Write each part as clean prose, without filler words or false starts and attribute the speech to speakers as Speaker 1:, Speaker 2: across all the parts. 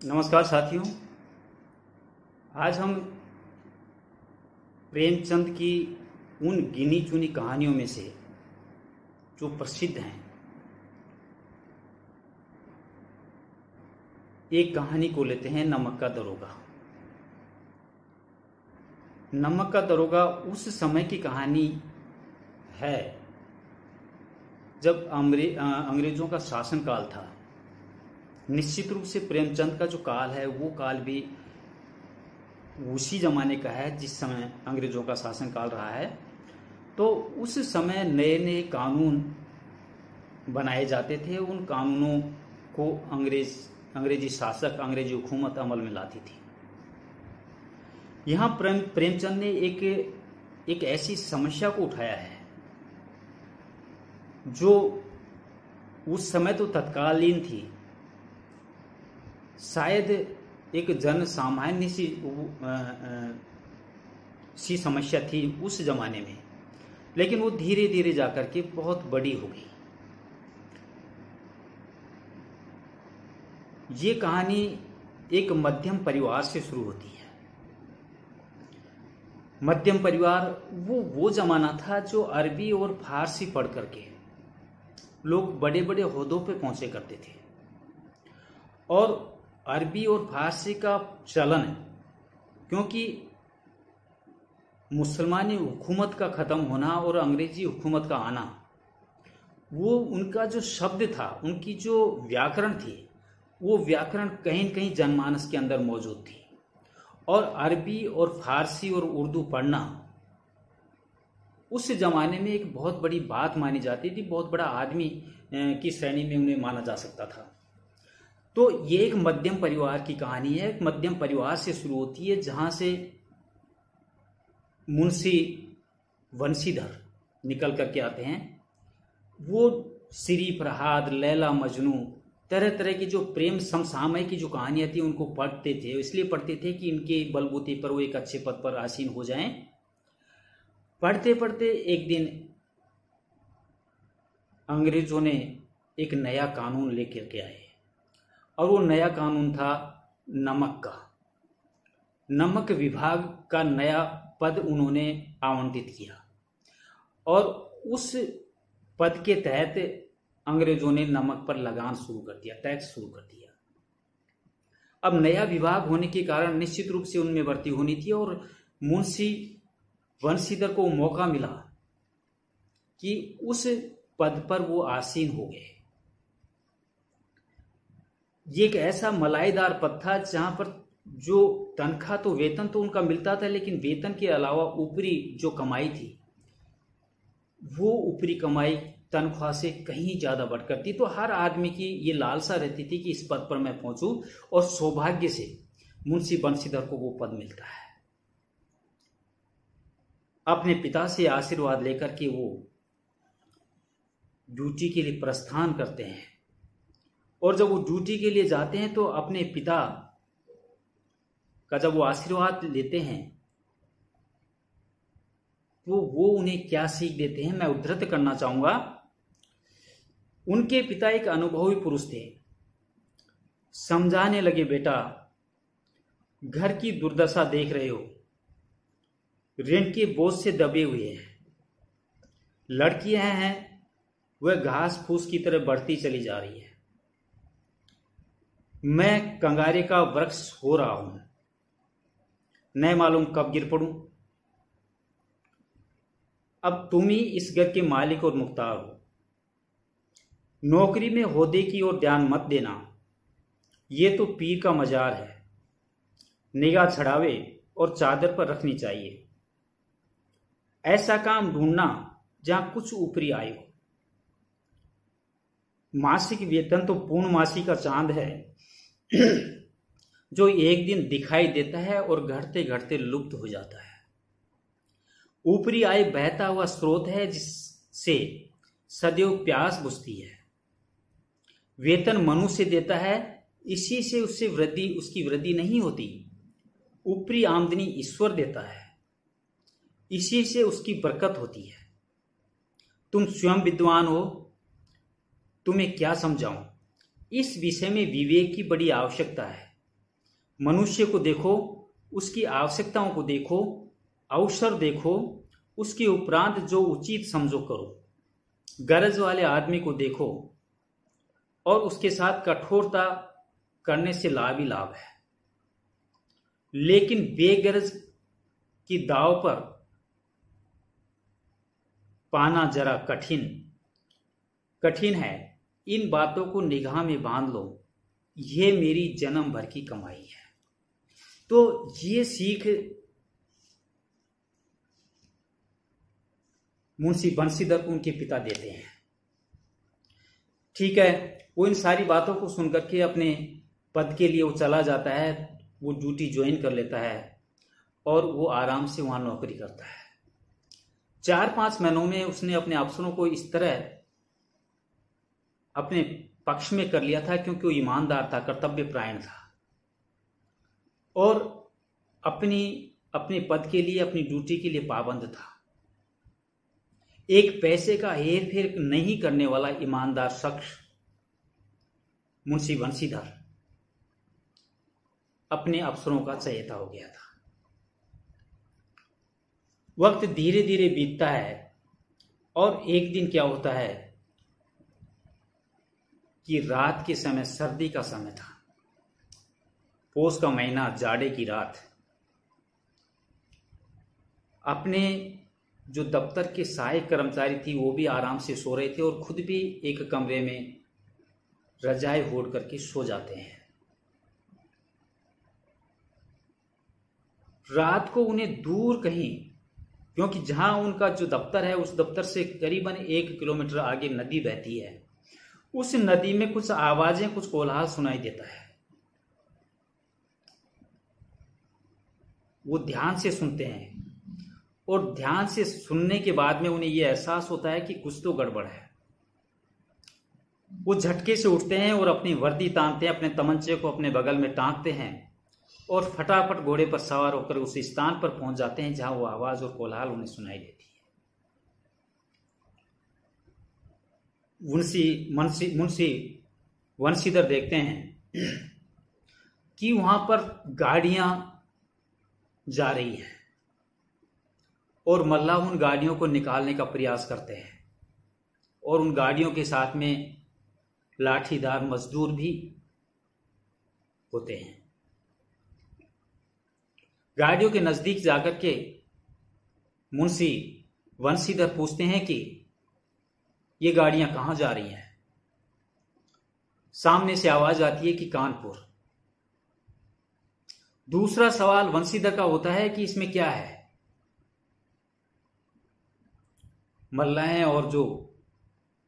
Speaker 1: नमस्कार साथियों। आज हम प्रेमचंद की उन गिनी चुनी कहानियों में से जो प्रसिद्ध हैं, एक कहानी को लेते हैं, नमक का दरोगा। नमक का दरोगा उस समय की कहानी है जब अंग्रेजों का शासनकाल था। निश्चित रूप से प्रेमचंद का जो काल है वो काल भी उसी जमाने का है जिस समय अंग्रेजों का शासनकाल रहा है। तो उस समय नए नए कानून बनाए जाते थे। उन कानूनों को अंग्रेजी शासक, अंग्रेजी हुकूमत अमल में लाती थी। यहाँ प्रेमचंद ने एक ऐसी समस्या को उठाया है जो उस समय तो तत्कालीन थी, शायद एक जन सामान्य सी समस्या थी उस जमाने में, लेकिन वो धीरे धीरे जाकर के बहुत बड़ी हो गई। ये कहानी एक मध्यम परिवार से शुरू होती है। मध्यम परिवार वो जमाना था जो अरबी और फारसी पढ़ करके लोग बड़े बड़े ओहदों पे पहुंचे करते थे। और अरबी और फारसी का चलन, क्योंकि मुसलमानी हुकूमत का ख़त्म होना और अंग्रेजी हुकूमत का आना, वो उनका जो शब्द था, उनकी जो व्याकरण थी, वो व्याकरण कहीं न कहीं जनमानस के अंदर मौजूद थी। और अरबी और फारसी और उर्दू पढ़ना उस जमाने में एक बहुत बड़ी बात मानी जाती थी। बहुत बड़ा आदमी की श्रेणी में उन्हें माना जा सकता था। तो ये एक मध्यम परिवार की कहानी है। एक मध्यम परिवार से शुरू होती है जहां से मुंशी वंशीधर निकल करके आते हैं। वो श्री प्रहाद, लैला मजनू, तरह तरह की जो प्रेम समसामयिक की जो कहानियां थी उनको पढ़ते थे। इसलिए पढ़ते थे कि इनके बलबूते पर वो एक अच्छे पद पर आसीन हो जाएं। पढ़ते पढ़ते एक दिन अंग्रेजों ने एक नया कानून लेकर के आए, और वो नया कानून था नमक का। नमक विभाग का नया पद उन्होंने आवंटित किया, और उस पद के तहत अंग्रेजों ने नमक पर लगान शुरू कर दिया, टैक्स शुरू कर दिया। अब नया विभाग होने के कारण निश्चित रूप से उनमें भर्ती होनी थी, और मुंशी वंशीधर को मौका मिला कि उस पद पर वो आसीन हो गए। ये एक ऐसा मलाईदार पद था जहां पर जो तनख्वाह, तो वेतन तो उनका मिलता था, लेकिन वेतन के अलावा ऊपरी जो कमाई थी, वो ऊपरी कमाई तनख्वाह से कहीं ज्यादा बढ़कर थी। तो हर आदमी की ये लालसा रहती थी कि इस पद पर मैं पहुंचूं, और सौभाग्य से मुंशी बंशीधर को वो पद मिलता है। अपने पिता से आशीर्वाद लेकर के वो ड्यूटी के लिए प्रस्थान करते हैं, और जब वो ड्यूटी के लिए जाते हैं तो अपने पिता का जब वो आशीर्वाद लेते हैं तो वो उन्हें क्या सीख देते हैं, मैं उद्धृत करना चाहूंगा। उनके पिता एक अनुभवी पुरुष थे। समझाने लगे, बेटा, घर की दुर्दशा देख रहे हो, ऋण के बोझ से दबे हुए हैं। लड़कियां हैं, वह घास फूस की तरह बढ़ती चली जा रही है। मैं कंगारे का वृक्ष हो रहा हूं, न मालूम कब गिर पड़ूं। अब तुम ही इस घर के मालिक और मुख्तार हो। नौकरी में ओहदे की ओर ध्यान मत देना, ये तो पीर का मजार है। निगाह छड़ावे और चादर पर रखनी चाहिए। ऐसा काम ढूंढना जहां कुछ ऊपरी आय हो। मासिक वेतन तो पूर्णमासी का चांद है जो एक दिन दिखाई देता है और घटते घटते लुप्त हो जाता है। ऊपरी आय बहता हुआ स्रोत है जिससे सदैव प्यास बुझती है। वेतन मनुष्य देता है, इसी से उसकी वृद्धि नहीं होती। ऊपरी आमदनी ईश्वर देता है, इसी से उसकी बरकत होती है। तुम स्वयं विद्वान हो, तुम्हें क्या समझाऊं। इस विषय में विवेक की बड़ी आवश्यकता है। मनुष्य को देखो, उसकी आवश्यकताओं को देखो, अवसर देखो, उसके उपरांत जो उचित समझो करो। गरज वाले आदमी को देखो और उसके साथ कठोरता करने से लाभ ही लाभ है, लेकिन बेगरज की दाव पर पाना जरा कठिन है। इन बातों को निगाह में बांध लो, ये मेरी जन्म भर की कमाई है। तो ये सीख मुंशी बंशीधर को उनके पिता देते हैं। ठीक है, वो इन सारी बातों को सुनकर के अपने पद के लिए वो चला जाता है, वो ड्यूटी ज्वाइन कर लेता है और वो आराम से वहां नौकरी करता है। 4-5 महीनों में उसने अपने अफसरों को इस तरह अपने पक्ष में कर लिया था, क्योंकि वो ईमानदार था, कर्तव्य परायण था और अपने पद के लिए, अपनी ड्यूटी के लिए पाबंद था। एक पैसे का हेर फेर नहीं करने वाला ईमानदार शख्स मुंशी बंशीधर अपने अफसरों का चहेता हो गया था। वक्त धीरे धीरे बीतता है और एक दिन क्या होता है कि रात के समय, सर्दी का समय था, पौष का महीना, जाड़े की रात, अपने जो दफ्तर के सहायक कर्मचारी थी वो भी आराम से सो रहे थे और खुद भी एक कमरे में रजाई ओढ़ करके सो जाते हैं। रात को उन्हें दूर कहीं, क्योंकि जहां उनका जो दफ्तर है उस दफ्तर से करीबन 1 किलोमीटर आगे नदी बहती है, उस नदी में कुछ आवाजें, कुछ कोलाहल सुनाई देता है। वो ध्यान से सुनते हैं और ध्यान से सुनने के बाद में उन्हें यह एहसास होता है कि कुछ तो गड़बड़ है। वो झटके से उठते हैं और अपनी वर्दी तानते हैं, अपने तमंचे को अपने बगल में टांगते हैं और फटाफट घोड़े पर सवार होकर उस स्थान पर पहुंच जाते हैं जहां वो आवाज और कोलाहल उन्हें सुनाई देती है। मुंशी बंशीधर देखते हैं कि वहां पर गाड़ियां जा रही हैं और मल्लाह उन गाड़ियों को निकालने का प्रयास करते हैं और उन गाड़ियों के साथ में लाठीदार मजदूर भी होते हैं। गाड़ियों के नजदीक जाकर के मुंशी बंशीधर पूछते हैं कि ये गाड़ियां कहां जा रही हैं। सामने से आवाज आती है कि कानपुर। दूसरा सवाल बंशीधर का होता है कि इसमें क्या है। मल्लाहें और जो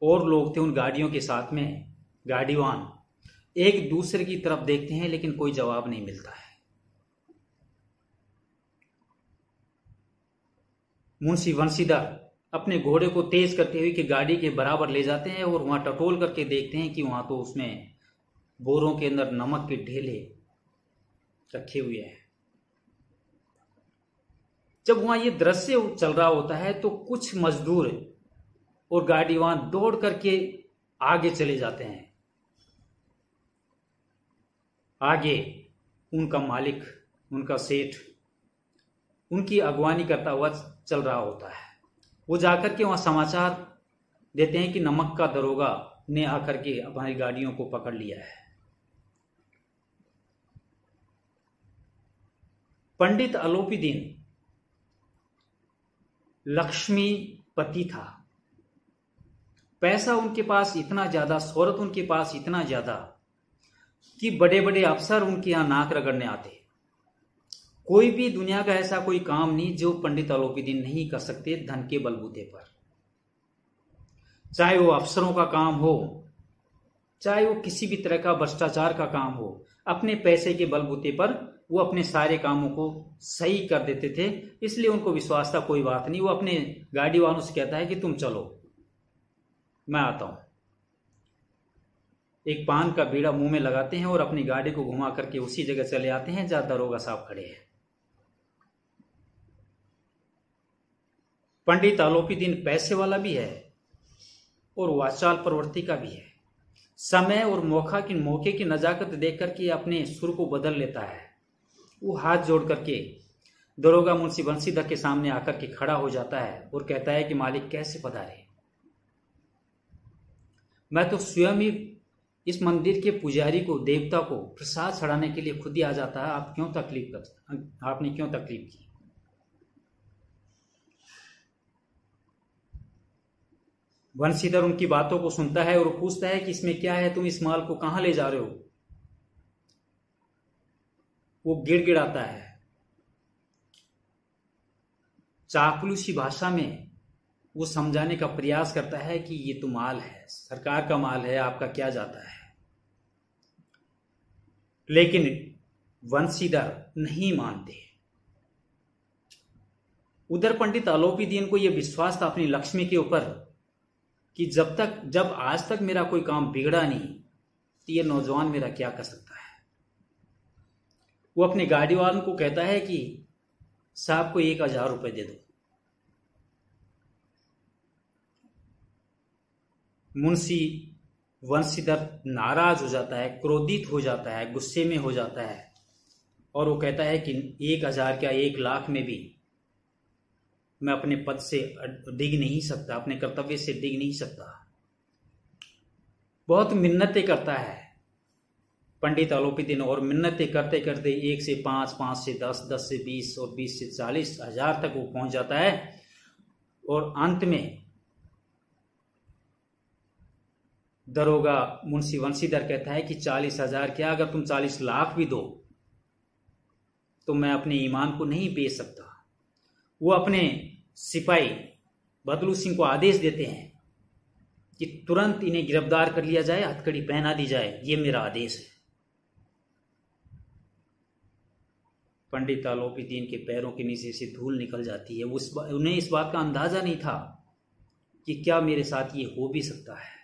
Speaker 1: और लोग थे उन गाड़ियों के साथ में, गाड़ीवान एक दूसरे की तरफ देखते हैं लेकिन कोई जवाब नहीं मिलता है। मुंशी बंशीधर अपने घोड़े को तेज करते हुए कि गाड़ी के बराबर ले जाते हैं और वहां टटोल करके देखते हैं कि वहां तो उसमें बोरों के अंदर नमक के ढेले रखे हुए हैं। जब वहां ये दृश्य चल रहा होता है तो कुछ मजदूर और गाड़ीवान दौड़ करके आगे चले जाते हैं। आगे उनका मालिक, उनका सेठ उनकी अगवानी करता हुआ चल रहा होता है। वो जाकर के वहां समाचार देते हैं कि नमक का दरोगा ने आकर के हमारी गाड़ियों को पकड़ लिया है। पंडित अलोपीदीन लक्ष्मीपति था। पैसा उनके पास इतना ज्यादा, शोहरत उनके पास इतना ज्यादा कि बड़े बड़े अफसर उनके यहां नाक रगड़ने आते। कोई भी दुनिया का ऐसा कोई काम नहीं जो पंडित अलोपीदीन नहीं कर सकते धन के बलबूते पर। चाहे वो अफसरों का काम हो, चाहे वो किसी भी तरह का भ्रष्टाचार का काम हो, अपने पैसे के बलबूते पर वो अपने सारे कामों को सही कर देते थे। इसलिए उनको विश्वास था कोई बात नहीं। वो अपने गाड़ी वालों से कहता है कि तुम चलो, मैं आता हूं। एक पान का बीड़ा मुंह में लगाते हैं और अपनी गाड़ी को घुमा करके उसी जगह चले आते हैं जहां दरोगा साहब खड़े हैं। पंडित अलोपीदीन पैसे वाला भी है और वाचाल प्रवृत्ति का भी है। समय और मौके की नजाकत देख करके अपने सुर को बदल लेता है वो हाथ जोड़ करके दरोगा मुंशी बंसीधर के सामने आकर के खड़ा हो जाता है और कहता है कि मालिक कैसे पधारे। मैं तो स्वयं ही इस मंदिर के पुजारी को, देवता को प्रसाद चढ़ाने के लिए खुद ही आ जाता है, आपने क्यों तकलीफ की। बंसीधर उनकी बातों को सुनता है और पूछता है कि इसमें क्या है, तुम इस माल को कहां ले जा रहे हो। वो गिड़गिड़ाता है, चापलूसी भाषा में वो समझाने का प्रयास करता है कि ये तो माल है, सरकार का माल है, आपका क्या जाता है। लेकिन बंसीधर नहीं मानते। उधर पंडित आलोपीदीन को यह विश्वास था अपनी लक्ष्मी के ऊपर कि जब आज तक मेरा कोई काम बिगड़ा नहीं, तो ये नौजवान मेरा क्या कर सकता है। वो अपने गाड़ी वालों को कहता है कि साहब को 1000 रुपए दे दो। मुंशी बंसीधर नाराज हो जाता है, क्रोधित हो जाता है, गुस्से में हो जाता है और वो कहता है कि 1000 क्या 1,00,000 में भी मैं अपने पद से डिग नहीं सकता, अपने कर्तव्य से डिग नहीं सकता। बहुत मिन्नतें करता है पंडित आलोपीदीन और मिन्नतें करते करते 1 से 5, 5 से 10, 10 से 20 और 20 से 40 हजार तक वो पहुंच जाता है। और अंत में दरोगा मुंशी बंसीधर कहता है कि 40,000 क्या, अगर तुम 40 लाख भी दो तो मैं अपने ईमान को नहीं बेच सकता। वो अपने सिपाही बदलू सिंह को आदेश देते हैं कि तुरंत इन्हें गिरफ्तार कर लिया जाए, हथकड़ी पहना दी जाए, ये मेरा आदेश है। पंडित आलोपीदीन के पैरों के नीचे से धूल निकल जाती है। उन्हें इस बात का अंदाजा नहीं था कि क्या मेरे साथ ये हो भी सकता है।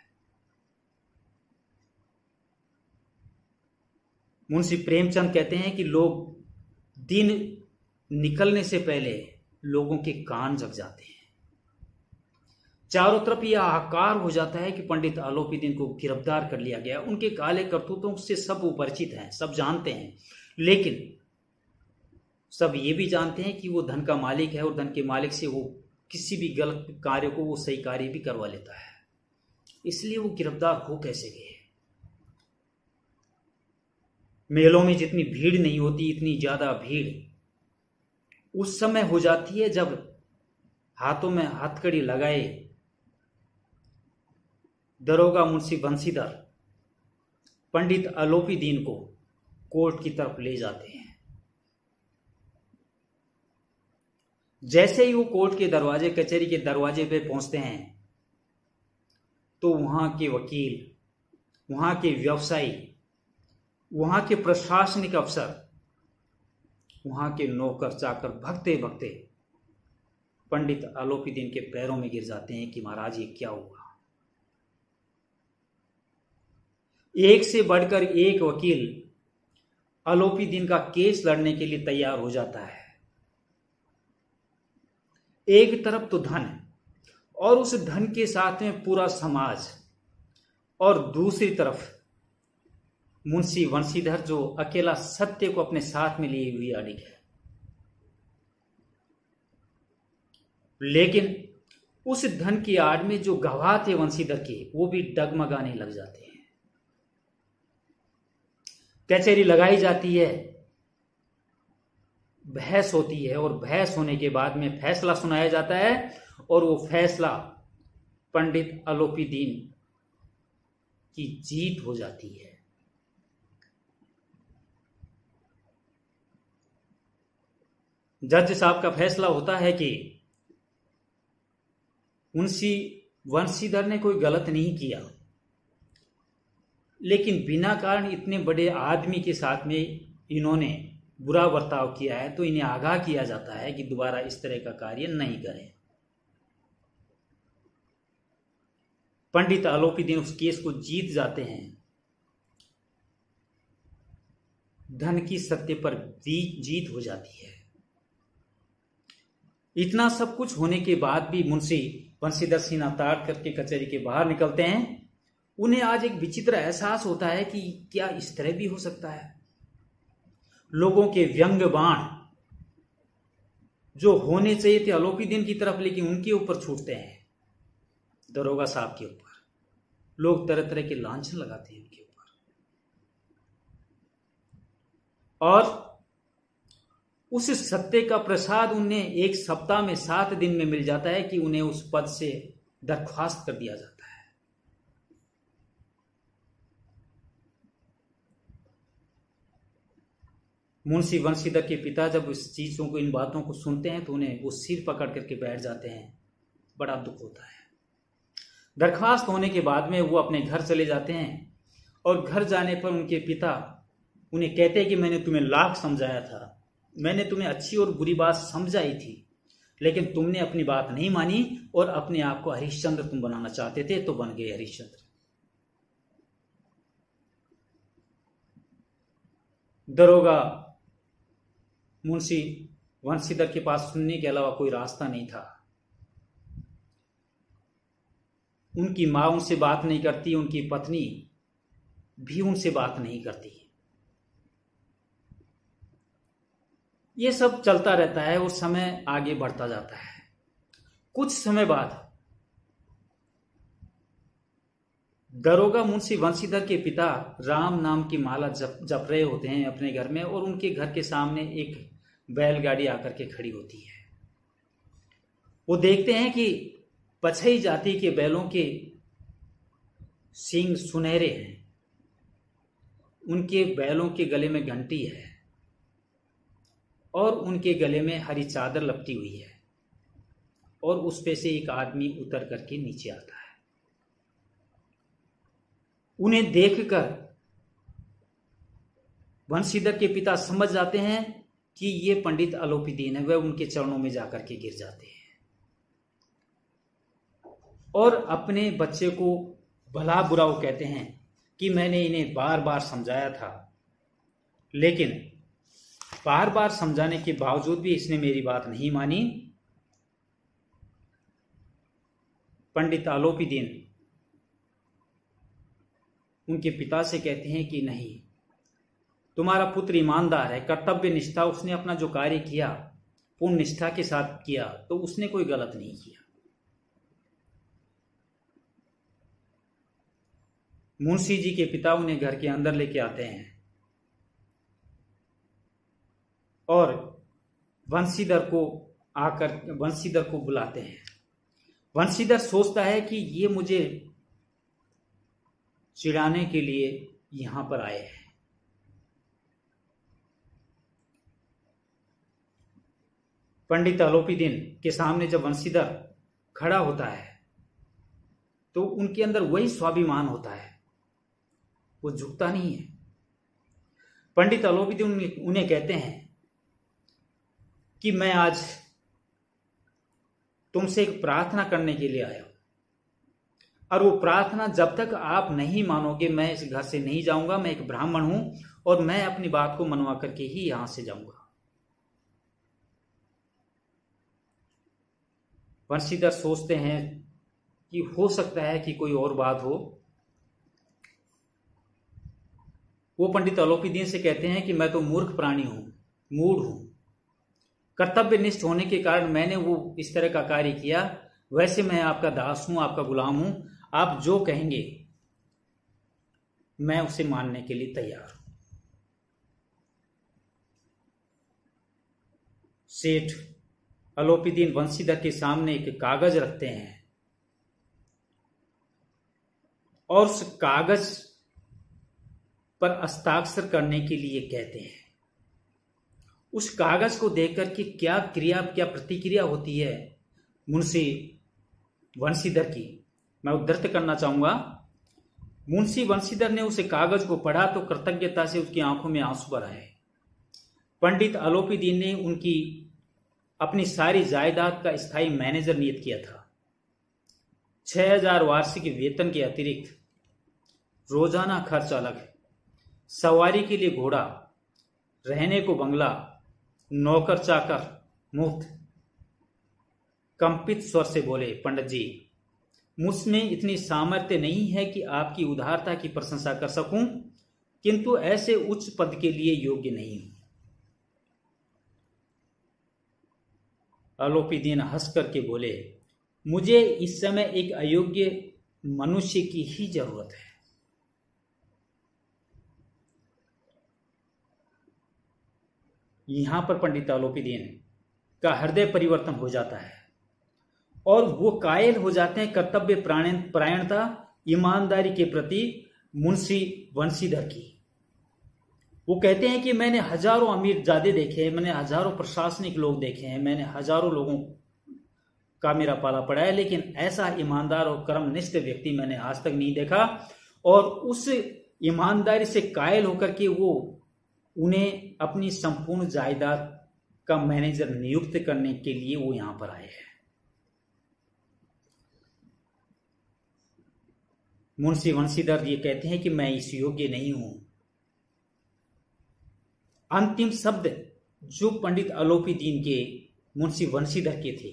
Speaker 1: मुंशी प्रेमचंद कहते हैं कि लोग दिन निकलने से पहले लोगों के कान जग जाते हैं। चारों तरफ यह हाहाकार हो जाता है कि पंडित आलोपीदीन को गिरफ्तार कर लिया गया। उनके काले करतूतों से सब परिचित हैं, सब जानते हैं, लेकिन सब ये भी जानते हैं कि वो धन का मालिक है और धन के मालिक से वो किसी भी गलत कार्य को वो सही कार्य भी करवा लेता है। इसलिए वो गिरफ्तार हो कैसे गए। मेलों में जितनी भीड़ नहीं होती, इतनी ज्यादा भीड़ उस समय हो जाती है जब हाथों में हथकड़ी लगाए दरोगा मुंशी बंसीधर पंडित आलोपीदीन को कोर्ट की तरफ ले जाते हैं। जैसे ही वो कोर्ट के दरवाजे, कचहरी के दरवाजे पे पहुंचते हैं तो वहां के वकील, वहां के व्यवसायी, वहां के प्रशासनिक अफसर, वहां के नौकर चाकर भगते भगते पंडित आलोपीदीन के पैरों में गिर जाते हैं कि महाराज ये क्या हुआ। एक से बढ़कर एक वकील आलोपीदीन का केस लड़ने के लिए तैयार हो जाता है। एक तरफ तो धन और उस धन के साथ में पूरा समाज, और दूसरी तरफ मुंशी बंसीधर जो अकेला सत्य को अपने साथ में लिए हुए अड़िग है। लेकिन उस धन की आड़ में जो गवाह थे बंसीधर के, वो भी डगमगाने लग जाते हैं। कचहरी लगाई जाती है, बहस होती है और बहस होने के बाद में फैसला सुनाया जाता है और वो फैसला पंडित आलोपीदीन की जीत हो जाती है। जज साहब का फैसला होता है कि मुंशी बंसीधर ने कोई गलत नहीं किया, लेकिन बिना कारण इतने बड़े आदमी के साथ में इन्होंने बुरा बर्ताव किया है, तो इन्हें आगाह किया जाता है कि दोबारा इस तरह का कार्य नहीं करें। पंडित आलोपीदीन उस केस को जीत जाते हैं। धन की सत्य पर जीत हो जाती है। इतना सब कुछ होने के बाद भी मुंशी बंसीधर सीना ताड़ करके कचहरी के बाहर निकलते हैं। उन्हें आज एक विचित्र एहसास होता है कि क्या इस तरह भी हो सकता है। लोगों के व्यंग बाण जो होने चाहिए थे आलोपीदीन की तरफ, लेकिन उनके ऊपर छूटते हैं, दरोगा साहब के ऊपर। लोग तरह तरह के लांछन लगाते हैं उनके ऊपर, और उस सत्य का प्रसाद उन्हें एक सप्ताह में 7 दिन में मिल जाता है कि उन्हें उस पद से दरख्वास्त कर दिया जाता है। मुंशी बंशीधर के पिता जब इस चीजों को, इन बातों को सुनते हैं तो उन्हें वो सिर पकड़ करके बैठ जाते हैं। बड़ा दुख होता है। दरख्वास्त होने के बाद में वो अपने घर चले जाते हैं, और घर जाने पर उनके पिता उन्हें कहते हैं कि मैंने तुम्हें लाख समझाया था, मैंने तुम्हें अच्छी और बुरी बात समझाई थी, लेकिन तुमने अपनी बात नहीं मानी और अपने आप को हरिश्चंद्र तुम बनाना चाहते थे, तो बन गए हरिश्चंद्र। दरोगा मुंशी बंशीधर के पास सुनने के अलावा कोई रास्ता नहीं था। उनकी मां उनसे बात नहीं करती, उनकी पत्नी भी उनसे बात नहीं करती। ये सब चलता रहता है और समय आगे बढ़ता जाता है। कुछ समय बाद दरोगा मुंशी बंशीधर के पिता राम नाम की माला जप रहे होते हैं अपने घर में, और उनके घर के सामने एक बैलगाड़ी आकर के खड़ी होती है। वो देखते हैं कि पछई जाति के बैलों के सींग सुनहरे हैं, उनके बैलों के गले में घंटी है और उनके गले में हरी चादर लपटी हुई है, और उस पे से एक आदमी उतर करके नीचे आता है। उन्हें देखकर बंशीधर के पिता समझ जाते हैं कि ये पंडित आलोपीदीन है। वह उनके चरणों में जाकर के गिर जाते हैं और अपने बच्चे को भला बुरा वो कहते हैं कि मैंने इन्हें बार बार समझाया था, लेकिन बार बार समझाने के बावजूद भी इसने मेरी बात नहीं मानी। पंडित आलोपीदीन उनके पिता से कहते हैं कि नहीं, तुम्हारा पुत्र ईमानदार है, कर्तव्य निष्ठा, उसने अपना जो कार्य किया पूर्ण निष्ठा के साथ किया, तो उसने कोई गलत नहीं किया। मुंशी जी के पिता उन्हें घर के अंदर लेके आते हैं और बंशीधर को बुलाते हैं। बंशीधर सोचता है कि ये मुझे चिढ़ाने के लिए यहां पर आए हैं। पंडित आलोपीदीन के सामने जब बंशीधर खड़ा होता है तो उनके अंदर वही स्वाभिमान होता है, वो झुकता नहीं है। पंडित आलोपीदीन उन्हें कहते हैं कि मैं आज तुमसे एक प्रार्थना करने के लिए आया हूं, और वो प्रार्थना जब तक आप नहीं मानोगे मैं इस घर से नहीं जाऊंगा। मैं एक ब्राह्मण हूं और मैं अपनी बात को मनवा करके ही यहां से जाऊंगा। बंशीधर सोचते हैं कि हो सकता है कि कोई और बात हो। वो पंडित आलोपीदीन से कहते हैं कि मैं तो मूर्ख प्राणी हूं, मूढ़ हूं, कर्तव्यनिष्ठ होने के कारण मैंने वो इस तरह का कार्य किया। वैसे मैं आपका दास हूं, आपका गुलाम हूं, आप जो कहेंगे मैं उसे मानने के लिए तैयार हूं। सेठ आलोपीदीन बंशीधर के सामने एक कागज रखते हैं और उस कागज पर हस्ताक्षर करने के लिए कहते हैं। उस कागज को देखकर कि क्या प्रतिक्रिया होती है मुंशी बंशीधर की, मैं उद्धृत करना चाहूंगा। मुंशी बंशीधर ने उस कागज को पढ़ा तो कृतज्ञता से उसकी आंखों में आंसू भर आए। पंडित आलोपीदीन ने उनकी अपनी सारी जायदाद का स्थायी मैनेजर नियुक्त किया था। 6000 वार्षिक वेतन के अतिरिक्त रोजाना खर्च अलग, सवारी के लिए घोड़ा, रहने को बंगला, नौकर चाकर मुफ्त। कंपित स्वर से बोले, पंडित जी, मुझमें इतनी सामर्थ्य नहीं है कि आपकी उदारता की प्रशंसा कर सकूं, किंतु ऐसे उच्च पद के लिए योग्य नहीं हूं। आलोपी दीन हंस करके बोले, मुझे इस समय एक अयोग्य मनुष्य की ही जरूरत है। यहां पर पंडित आलोपी दीन का हृदय परिवर्तन हो जाता है और वो कायल हो जाते हैं कर्तव्य परायणता, ईमानदारी के प्रति मुंशी बंशीधर की। वो कहते हैं कि मैंने हजारों अमीरजादे देखे हैं, मैंने हजारों प्रशासनिक लोग देखे हैं, मैंने हजारों लोगों का मेरा पाला पड़ा है, लेकिन ऐसा ईमानदार और कर्मनिष्ठ व्यक्ति मैंने आज तक नहीं देखा। और उस ईमानदारी से कायल होकर के वो उन्हें अपनी संपूर्ण जायदाद का मैनेजर नियुक्त करने के लिए वो यहां पर आए हैं। मुंशी बंशीधर ये कहते हैं कि मैं इस योग्य नहीं हूं। अंतिम शब्द जो पंडित आलोपी दीन के मुंशी बंशीधर के थे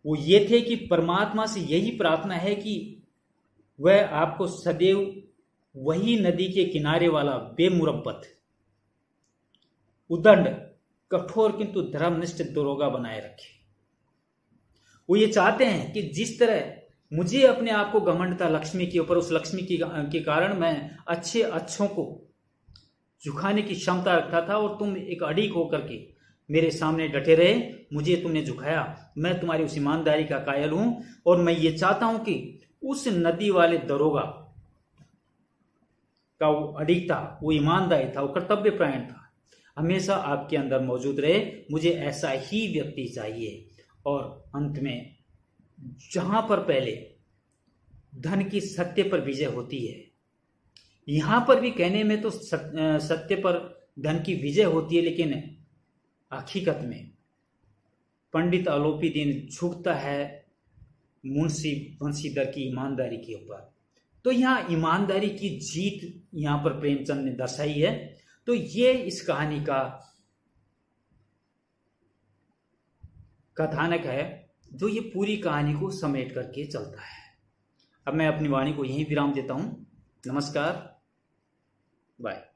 Speaker 1: वो ये थे कि परमात्मा से यही प्रार्थना है कि वह आपको सदैव वही नदी के किनारे वाला बेमुरब्बत, उदंड, कठोर किंतु धर्मनिष्ठ दरोगा बनाए रखे। वो ये चाहते हैं कि जिस तरह मुझे अपने आप को घमंड था लक्ष्मी के ऊपर, उस लक्ष्मी के कारण मैं अच्छों को झुकाने की क्षमता रखता था और तुम एक अड़ीक होकर के मेरे सामने डटे रहे, मुझे तुमने झुकाया, मैं तुम्हारी उस ईमानदारी का कायल हूं। और मैं ये चाहता हूं कि उस नदी वाले दरोगा का वो अड़ीक था, वो ईमानदारी था, वो कर्तव्य परायण था, हमेशा आपके अंदर मौजूद रहे। मुझे ऐसा ही व्यक्ति चाहिए। और अंत में जहां पर पहले धन की सत्य पर विजय होती है, यहां पर भी कहने में तो सत्य पर धन की विजय होती है, लेकिन हकीकत में पंडित आलोपी दीन झुकता है मुंशी बंशीधर की ईमानदारी के ऊपर। तो यहां ईमानदारी की जीत यहां पर प्रेमचंद ने दर्शाई है। तो ये इस कहानी का कथानक है जो ये पूरी कहानी को समेट करके चलता है। अब मैं अपनी वाणी को यहीं विराम देता हूं। नमस्कार, बाय।